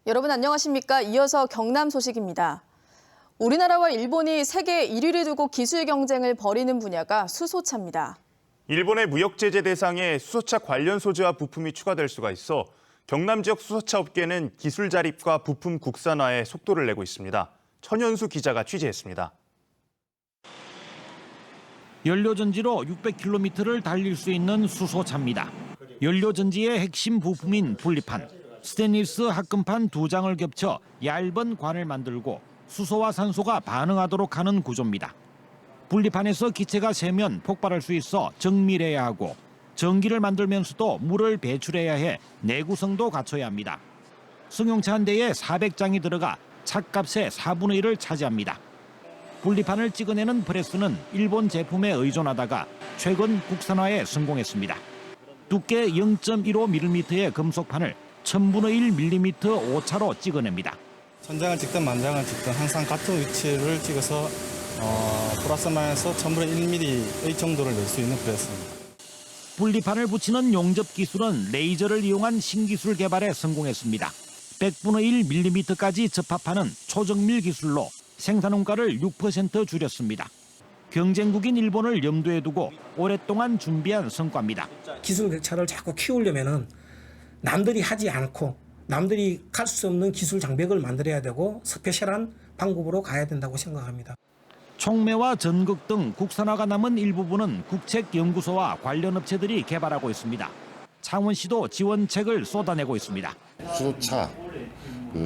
여러분 안녕하십니까? 이어서 경남 소식입니다. 우리나라와 일본이 세계 1위를 두고 기술 경쟁을 벌이는 분야가 수소차입니다. 일본의 무역 제재 대상에 수소차 관련 소재와 부품이 추가될 수가 있어 경남 지역 수소차 업계는 기술 자립과 부품 국산화에 속도를 내고 있습니다. 천연수 기자가 취재했습니다. 연료전지로 600km를 달릴 수 있는 수소차입니다. 연료전지의 핵심 부품인 분리판, 스테인리스 합금판 2장을 겹쳐 얇은 관을 만들고 수소와 산소가 반응하도록 하는 구조입니다. 분리판에서 기체가 새면 폭발할 수 있어 정밀해야 하고 전기를 만들면서도 물을 배출해야 해 내구성도 갖춰야 합니다. 승용차 한 대에 400장이 들어가 차값의 4분의 1을 차지합니다. 분리판을 찍어내는 프레스는 일본 제품에 의존하다가 최근 국산화에 성공했습니다. 두께 0.15mm의 금속판을 1000분의 1mm 오차로 찍어냅니다. 천장을 찍든 만장을 찍든 항상 같은 위치를 찍어서 플러스 마이너스 1000분의 1mm의 정도를 낼 수 있는 프레스입니다. 분리판을 붙이는 용접 기술은 레이저를 이용한 신기술 개발에 성공했습니다. 100분의 1mm까지 접합하는 초정밀 기술로 생산원가를 6% 줄였습니다. 경쟁국인 일본을 염두에 두고 오랫동안 준비한 성과입니다. 기술 격차를 자꾸 키우려면은 남들이 하지 않고 남들이 갈 수 없는 기술 장벽을 만들어야 되고 스페셜한 방법으로 가야 된다고 생각합니다. 촉매와 전극 등 국산화가 남은 일부분은 국책연구소와 관련 업체들이 개발하고 있습니다. 창원시도 지원책을 쏟아내고 있습니다. 수소차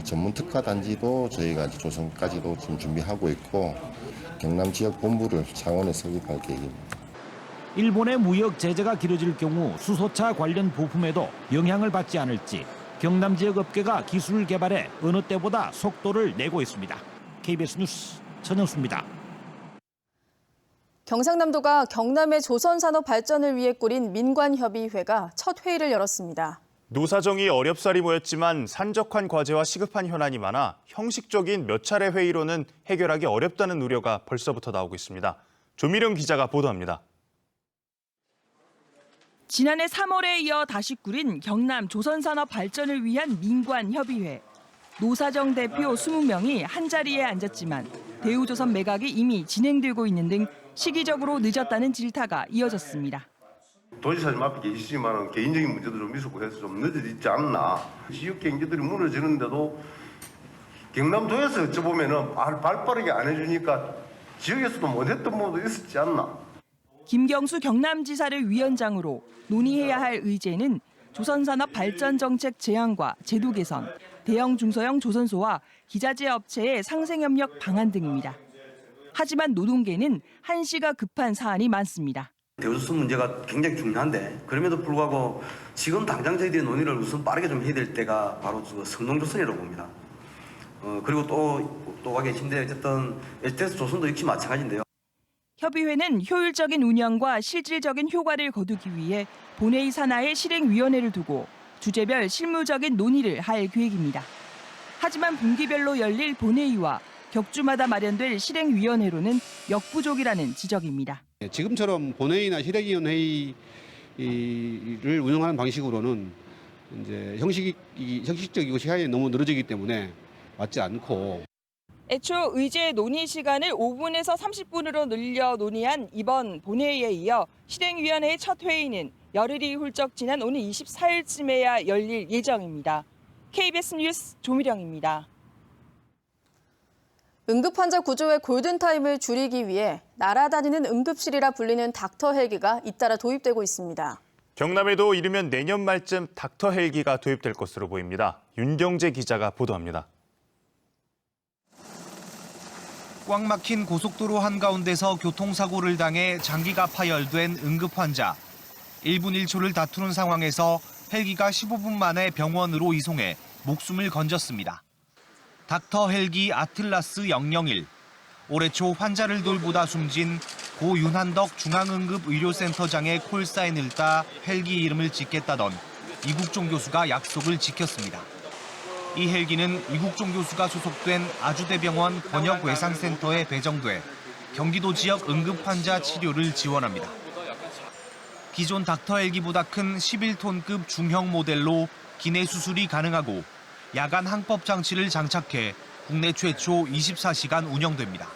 전문 특화 단지도 저희가 조성까지도 지금 준비하고 있고 경남 지역 본부를 창원에 설립할 계획입니다. 일본의 무역 제재가 길어질 경우 수소차 관련 부품에도 영향을 받지 않을지 경남 지역 업계가 기술 개발에 어느 때보다 속도를 내고 있습니다. KBS 뉴스 전영수입니다. 경상남도가 경남의 조선산업 발전을 위해 꾸린 민관협의회가 첫 회의를 열었습니다. 노사정이 어렵사리 모였지만 산적한 과제와 시급한 현안이 많아 형식적인 몇 차례 회의로는 해결하기 어렵다는 우려가 벌써부터 나오고 있습니다. 조미령 기자가 보도합니다. 지난해 3월에 이어 다시 꾸린 경남 조선산업 발전을 위한 민관협의회. 노사정 대표 20명이 한자리에 앉았지만 대우조선 매각이 이미 진행되고 있는 등 시기적으로 늦었다는 질타가 이어졌습니다. 도지사님 앞에 계시지만 개인적인 문제도 좀 있었고 해서 좀 늦어지지 않나. 지역 경제들이 무너지는데도 경남도에서 어쩌보면 발 빠르게 안 해주니까 지역에서도 못했던 부분도 있었지 않나. 김경수 경남지사를 위원장으로 논의해야 할 의제는 조선산업 발전 정책 제안과 제도 개선, 대형 중소형 조선소와 기자재 업체의 상생협력 방안 등입니다. 하지만 노동계는 한시가 급한 사안이 많습니다. 대우조선 문제가 굉장히 중요한데 그럼에도 불구하고 지금 당장 저희들이 논의를 우선 빠르게 좀 해야 될 때가 바로 성농조선이라고 봅니다. 그리고 또 와 계신데 어쨌든 STS 조선도 역시 마찬가지인데요. 협의회는 효율적인 운영과 실질적인 효과를 거두기 위해 본회의 산하의 실행위원회를 두고 주제별 실무적인 논의를 할 계획입니다. 하지만 분기별로 열릴 본회의와 격주마다 마련될 실행위원회로는 역부족이라는 지적입니다. 지금처럼 본회의나 실행위원회의를 운영하는 방식으로는 이제 형식적이고 시간이 너무 늘어지기 때문에 맞지 않고. 애초 의제 논의 시간을 5분에서 30분으로 늘려 논의한 이번 본회의에 이어 실행위원회의 첫 회의는 열흘이 훌쩍 지난 오늘 24일쯤에야 열릴 예정입니다. KBS 뉴스 조미령입니다. 응급환자 구조의 골든타임을 줄이기 위해 날아다니는 응급실이라 불리는 닥터 헬기가 잇따라 도입되고 있습니다. 경남에도 이르면 내년 말쯤 닥터 헬기가 도입될 것으로 보입니다. 윤경재 기자가 보도합니다. 꽉 막힌 고속도로 한가운데서 교통사고를 당해 장기가 파열된 응급환자. 1분 1초를 다투는 상황에서 헬기가 15분 만에 병원으로 이송해 목숨을 건졌습니다. 닥터 헬기 아틀라스 001. 올해 초 환자를 돌보다 숨진 고 윤한덕 중앙응급의료센터장의 콜사인을 따 헬기 이름을 짓겠다던 이국종 교수가 약속을 지켰습니다. 이 헬기는 이국종 교수가 소속된 아주대병원 번역외상센터에 배정돼 경기도 지역 응급환자 치료를 지원합니다. 기존 닥터 헬기보다 큰 11톤급 중형 모델로 기내 수술이 가능하고 야간 항법 장치를 장착해 국내 최초 24시간 운영됩니다.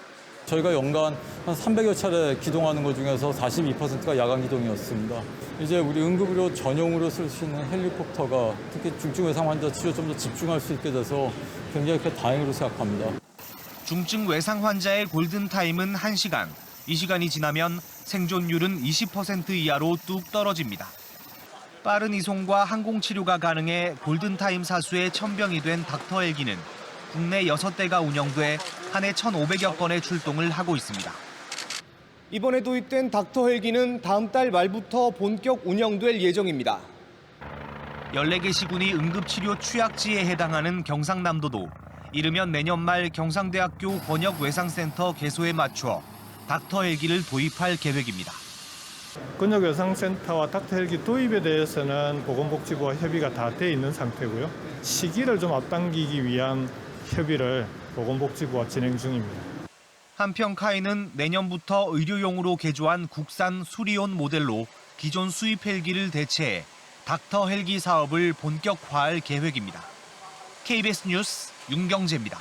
저희가 연간 한 300여 차례 기동하는 것 중에서 42%가 야간 기동이었습니다. 이제 우리 응급의료 전용으로 쓸 수 있는 헬리콥터가 특히 중증 외상 환자 치료에 좀 더 집중할 수 있게 돼서 굉장히 다행으로 생각합니다. 중증 외상 환자의 골든타임은 1시간. 이 시간이 지나면 생존율은 20% 이하로 뚝 떨어집니다. 빠른 이송과 항공치료가 가능해 골든타임 사수의 천병이 된 닥터 헬기는 국내 6대가 운영돼 한 해 1,500여 건의 출동을 하고 있습니다. 이번에 도입된 닥터 헬기는 다음 달 말부터 본격 운영될 예정입니다. 14개 시군이 응급치료 취약지에 해당하는 경상남도도 이르면 내년 말 경상대학교 권역외상센터 개소에 맞추어 닥터 헬기를 도입할 계획입니다. 권역외상센터와 닥터 헬기 도입에 대해서는 보건복지부와 협의가 다 돼 있는 상태고요. 시기를 좀 앞당기기 위한 협의를 보건복지부와 진행 중입니다. 한편 카이는 내년부터 의료용으로 개조한 국산 수리온 모델로 기존 수입 헬기를 대체해 닥터 헬기 사업을 본격화할 계획입니다. KBS 뉴스 윤경재입니다.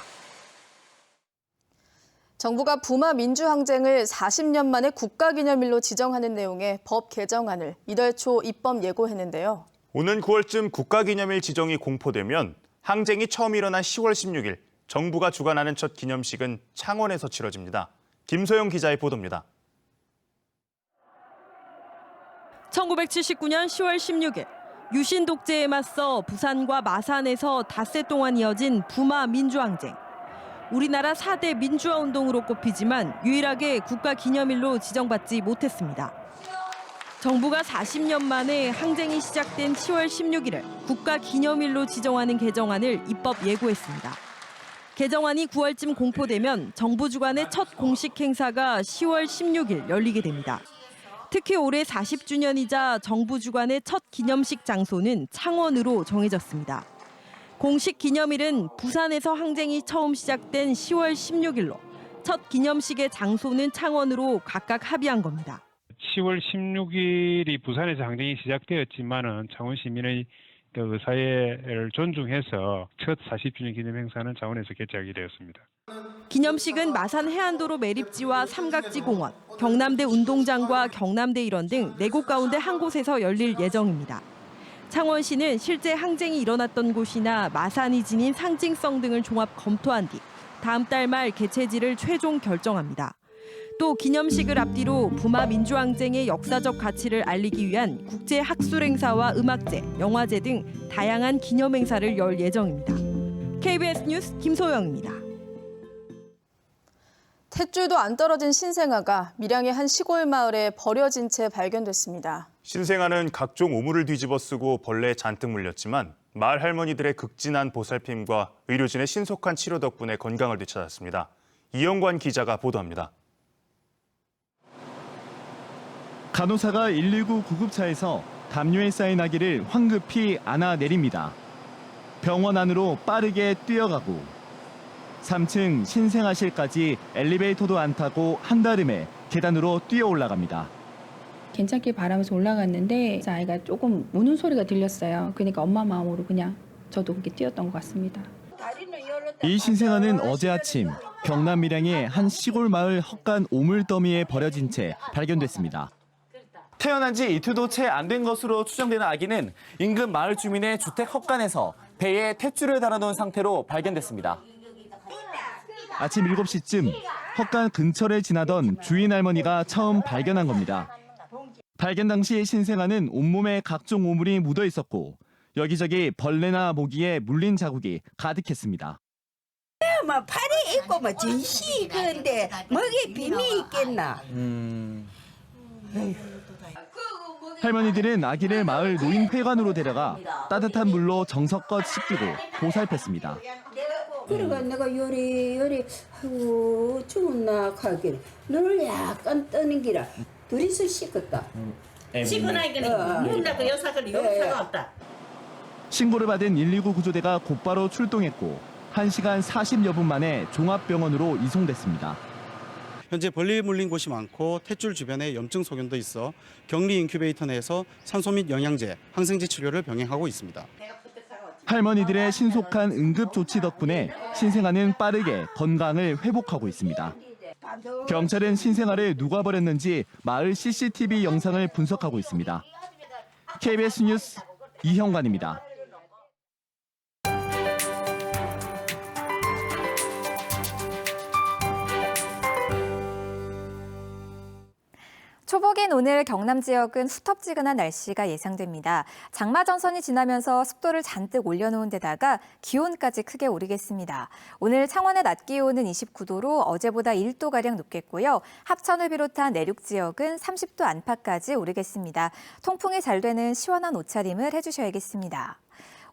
정부가 부마 민주항쟁을 40년 만에 국가기념일로 지정하는 내용의 법 개정안을 이달 초 입법 예고했는데요. 오는 9월쯤 국가기념일 지정이 공포되면 항쟁이 처음 일어난 10월 16일 정부가 주관하는 첫 기념식은 창원에서 치러집니다. 김소영 기자의 보도입니다. 1979년 10월 16일 유신 독재에 맞서 부산과 마산에서 닷새 동안 이어진 부마 민주항쟁. 우리나라 4대 민주화 운동으로 꼽히지만 유일하게 국가기념일로 지정받지 못했습니다. 정부가 40년 만에 항쟁이 시작된 10월 16일을 국가기념일로 지정하는 개정안을 입법 예고했습니다. 개정안이 9월쯤 공포되면 정부 주관의 첫 공식 행사가 10월 16일 열리게 됩니다. 특히 올해 40주년이자 정부 주관의 첫 기념식 장소는 창원으로 정해졌습니다. 공식 기념일은 부산에서 항쟁이 처음 시작된 10월 16일로 첫 기념식의 장소는 창원으로 각각 합의한 겁니다. 10월 16일이 부산에서 항쟁이 시작되었지만은 창원 시민의 의사를 존중해서 첫 40주년 기념 행사는 창원에서 개최하게 되었습니다. 기념식은 마산 해안도로 매립지와 삼각지 공원, 경남대 운동장과 경남대 일원 등 4곳 가운데 한 곳에서 열릴 예정입니다. 창원시는 실제 항쟁이 일어났던 곳이나 마산이 지닌 상징성 등을 종합 검토한 뒤 다음 달 말 개최지를 최종 결정합니다. 또 기념식을 앞뒤로 부마 민주항쟁의 역사적 가치를 알리기 위한 국제 학술 행사와 음악제, 영화제 등 다양한 기념 행사를 열 예정입니다. KBS 뉴스 김소영입니다. 탯줄도 안 떨어진 신생아가 밀양의 한 시골 마을에 버려진 채 발견됐습니다. 신생아는 각종 오물을 뒤집어 쓰고 벌레에 잔뜩 물렸지만 마을 할머니들의 극진한 보살핌과 의료진의 신속한 치료 덕분에 건강을 되찾았습니다. 이영관 기자가 보도합니다. 간호사가 119 구급차에서 담요에 쌓인 아기를 황급히 안아 내립니다. 병원 안으로 빠르게 뛰어가고 3층 신생아실까지 엘리베이터도 안 타고 한달음에 계단으로 뛰어 올라갑니다. 괜찮게 바라면서 올라갔는데 아이가 조금 우는 소리가 들렸어요. 그러니까 엄마 마음으로 그냥 저도 그렇게 뛰었던 것 같습니다. 이 신생아는 어제 아침 경남 밀양의 한 시골 마을 헛간 오물더미에 버려진 채 발견됐습니다. 태어난 지 이틀도 채 안 된 것으로 추정되는 아기는 인근 마을 주민의 주택 헛간에서 배에 탯줄을 달아놓은 상태로 발견됐습니다. 아침 7시쯤 헛간 근처를 지나던 주인 할머니가 처음 발견한 겁니다. 발견 당시 신생아는 온몸에 각종 오물이 묻어 있었고 여기저기 벌레나 모기에 물린 자국이 가득했습니다. 팔에 있고 전시 그런데 먹에 빔이 있겠나? 할머니들은 아기를 마을 노인회관으로 데려가 따뜻한 물로 정성껏 씻기고 보살폈습니다. 그래가 내가 요리 아이고 추운나 하길 눈을 약간 뜨는 기라 둘이서 씻었다. 씻어나니까 눈나고 여사들 여사가 없다. 신고를 받은 119 구조대가 곧바로 출동했고 1시간 40여 분 만에 종합병원으로 이송됐습니다. 현재 벌레에 물린 곳이 많고 탯줄 주변에 염증 소견도 있어 격리 인큐베이터 내에서 산소 및 영양제, 항생제 치료를 병행하고 있습니다. 할머니들의 신속한 응급 조치 덕분에 신생아는 빠르게 건강을 회복하고 있습니다. 경찰은 신생아를 누가 버렸는지 마을 CCTV 영상을 분석하고 있습니다. KBS 뉴스 이형관입니다. 초복인 오늘 경남 지역은 후텁지근한 날씨가 예상됩니다. 장마 전선이 지나면서 습도를 잔뜩 올려놓은 데다가 기온까지 크게 오르겠습니다. 오늘 창원의 낮 기온은 29도로 어제보다 1도가량 높겠고요. 합천을 비롯한 내륙 지역은 30도 안팎까지 오르겠습니다. 통풍이 잘 되는 시원한 옷차림을 해주셔야겠습니다.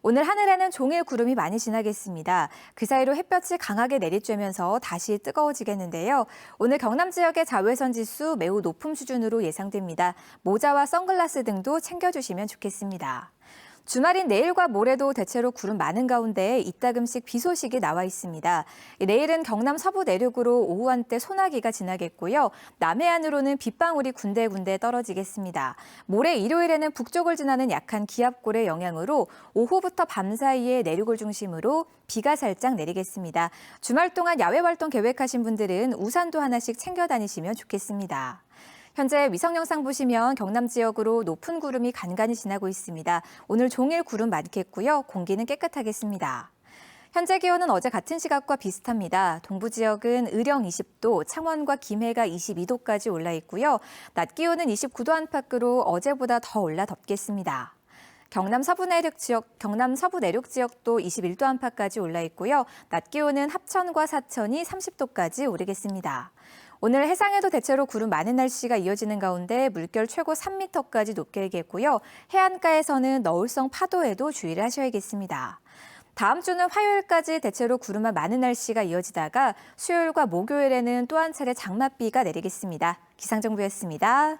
오늘 하늘에는 종일 구름이 많이 지나겠습니다. 그 사이로 햇볕이 강하게 내리쬐면서 다시 뜨거워지겠는데요. 오늘 경남 지역의 자외선 지수 매우 높은 수준으로 예상됩니다. 모자와 선글라스 등도 챙겨주시면 좋겠습니다. 주말인 내일과 모레도 대체로 구름 많은 가운데 이따금씩 비 소식이 나와 있습니다. 내일은 경남 서부 내륙으로 오후 한때 소나기가 지나겠고요. 남해안으로는 빗방울이 군데군데 떨어지겠습니다. 모레 일요일에는 북쪽을 지나는 약한 기압골의 영향으로 오후부터 밤 사이에 내륙을 중심으로 비가 살짝 내리겠습니다. 주말 동안 야외 활동 계획하신 분들은 우산도 하나씩 챙겨 다니시면 좋겠습니다. 현재 위성 영상 보시면 경남 지역으로 높은 구름이 간간히 지나고 있습니다. 오늘 종일 구름 많겠고요. 공기는 깨끗하겠습니다. 현재 기온은 어제 같은 시각과 비슷합니다. 동부 지역은 의령 20도, 창원과 김해가 22도까지 올라 있고요. 낮 기온은 29도 안팎으로 어제보다 더 올라 덥겠습니다. 경남 서부 내륙 지역도 21도 안팎까지 올라 있고요. 낮 기온은 합천과 사천이 30도까지 오르겠습니다. 오늘 해상에도 대체로 구름 많은 날씨가 이어지는 가운데 물결 최고 3m까지 높게 일겠고요. 해안가에서는 너울성 파도에도 주의를 하셔야겠습니다. 다음 주는 화요일까지 대체로 구름만 많은 날씨가 이어지다가 수요일과 목요일에는 또 한 차례 장맛비가 내리겠습니다. 기상정보였습니다.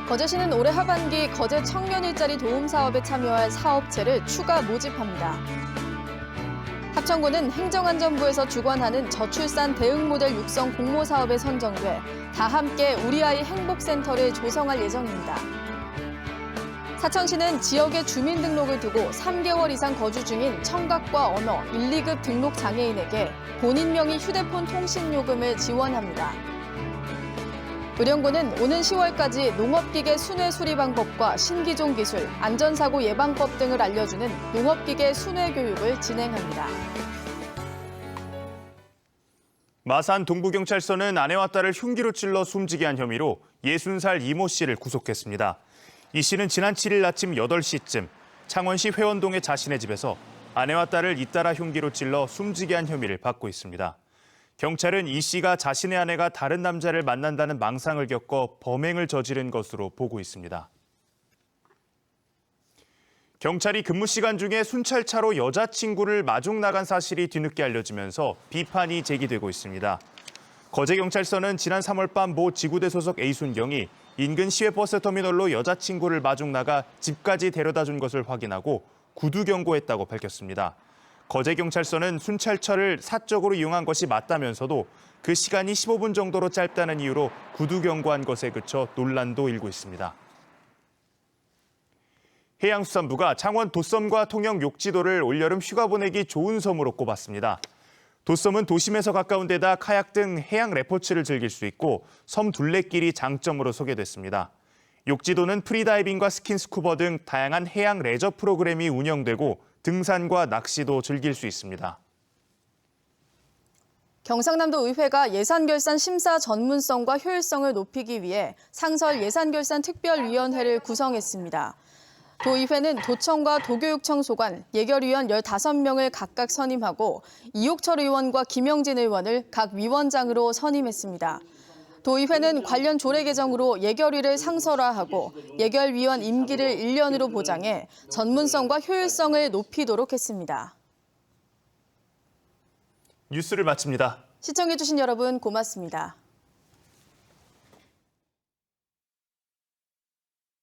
거제시는 올해 하반기 거제 청년 일자리 도움 사업에 참여할 사업체를 추가 모집합니다. 합천군은 행정안전부에서 주관하는 저출산 대응 모델 육성 공모 사업에 선정돼 다 함께 우리 아이 행복센터를 조성할 예정입니다. 사천시는 지역의 주민등록을 두고 3개월 이상 거주 중인 청각과 언어 1, 2급 등록 장애인에게 본인 명의 휴대폰 통신요금을 지원합니다. 의령군은 오는 10월까지 농업기계 순회 수리 방법과 신기종 기술, 안전사고 예방법 등을 알려주는 농업기계 순회 교육을 진행합니다. 마산 동부경찰서는 아내와 딸을 흉기로 찔러 숨지게 한 혐의로 60살 이모 씨를 구속했습니다. 이 씨는 지난 7일 아침 8시쯤 창원시 회원동의 자신의 집에서 아내와 딸을 잇따라 흉기로 찔러 숨지게 한 혐의를 받고 있습니다. 경찰은 이 씨가 자신의 아내가 다른 남자를 만난다는 망상을 겪어 범행을 저지른 것으로 보고 있습니다. 경찰이 근무 시간 중에 순찰차로 여자친구를 마중 나간 사실이 뒤늦게 알려지면서 비판이 제기되고 있습니다. 거제경찰서는 지난 3월 밤 모 지구대 소속 A순경이 인근 시외버스터미널로 여자친구를 마중 나가 집까지 데려다 준 것을 확인하고 구두 경고했다고 밝혔습니다. 거제경찰서는 순찰차를 사적으로 이용한 것이 맞다면서도 그 시간이 15분 정도로 짧다는 이유로 구두 경고한 것에 그쳐 논란도 일고 있습니다. 해양수산부가 창원 도섬과 통영 욕지도를 올여름 휴가 보내기 좋은 섬으로 꼽았습니다. 도섬은 도심에서 가까운 데다 카약 등 해양 레포츠를 즐길 수 있고 섬 둘레길이 장점으로 소개됐습니다. 욕지도는 프리다이빙과 스킨스쿠버 등 다양한 해양 레저 프로그램이 운영되고 등산과 낚시도 즐길 수 있습니다. 경상남도 의회가 예산결산 심사 전문성과 효율성을 높이기 위해 상설 예산결산특별위원회를 구성했습니다. 도의회는 도청과 도교육청 소관, 예결위원 15명을 각각 선임하고 이옥철 의원과 김영진 의원을 각 위원장으로 선임했습니다. 도의회는 관련 조례 개정으로 예결위를 상설화하고 예결위원 임기를 1년으로 보장해 전문성과 효율성을 높이도록 했습니다. 뉴스를 마칩니다. 시청해주신 여러분 고맙습니다.